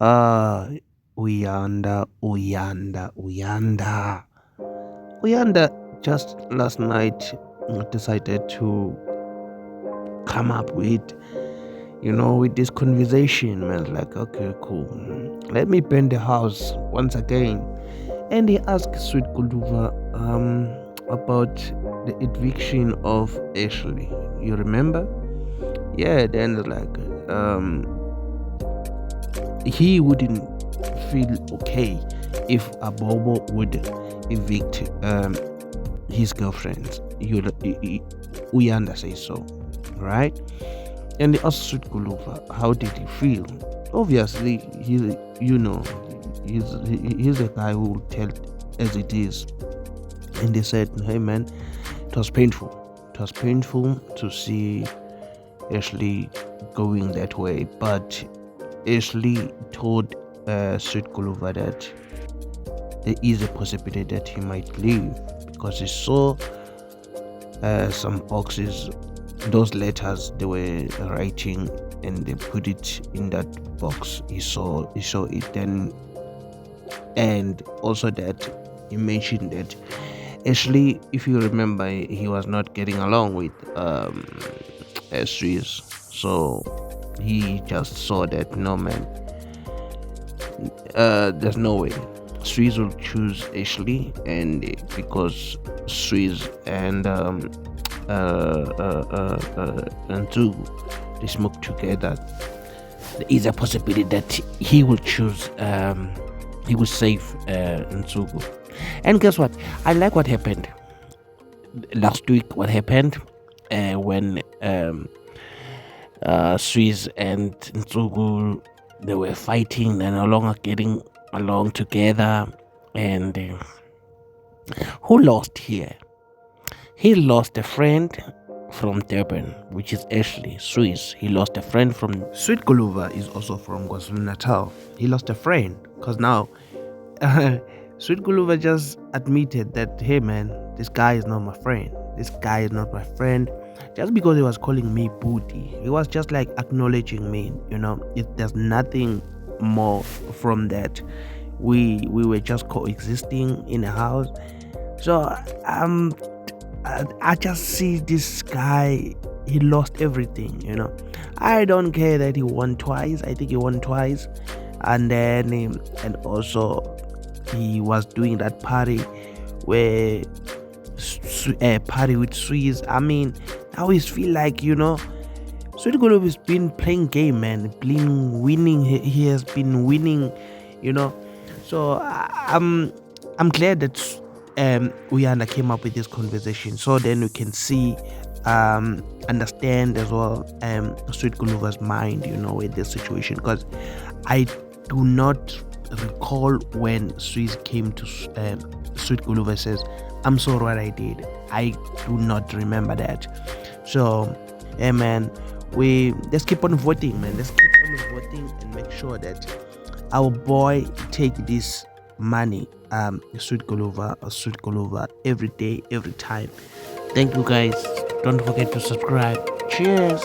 Ah, Uyanda. Uyanda just last night decided to come up with this conversation, man. Like, okay, cool. Let me paint the house once again. And he asked Sweet Guluva about the eviction of Ashley. You remember? Yeah, then like he wouldn't feel okay if Abobo would evict his girlfriend. Uyanda says so, right? And they asked Sweet Guluva, how did he feel? Obviously, he's a guy who will tell as it is. And they said, hey man, it was painful. It was painful to see Ashley going that way. But Ashley told Sweet Guluva that there is a possibility that he might leave because he saw some boxes, those letters they were writing, and they put it in that box. He saw it then, and also that he mentioned that Ashley, if you remember, he was not getting along with Swiss, so he just saw that no man, there's no way Swiss will choose Ashley, and because Swiss and two they smoke together, there is a possibility that he will choose he will save Nsugu. And guess what? I like what happened last week. What happened when Swiss and Nsugu, they were fighting and no longer getting along together. And who lost here? He lost a friend from Durban, which is Ashley. Swiss, he lost a friend from Sweet Guluva, is also from KwaZulu Natal. He lost a friend because now Sweet Guluva just admitted that, hey man, this guy is not my friend. This guy is not my friend. Just because he was calling me booty, he was just like acknowledging me. There's nothing more from that. We were just coexisting in a house. So I just see this guy. He lost everything. I don't care that he won twice. I think he won twice, and then and also he was doing that party where party with Swiss. I mean, I always feel like Sweet Guluva has been playing game, man, been winning. He has been winning. So I'm glad that Uyanda came up with this conversation, so then we can see understand as well Sweet Guluva's mind, with this situation, because I do not recall when Swiss came to Sweet Guluva says, I'm sorry what I did. I do not remember that. So yeah man, let's keep on voting, man. Let's keep on voting and make sure that our boy take this money, Sweet Guluva every day, every time. Thank you guys. Don't forget to subscribe. Cheers.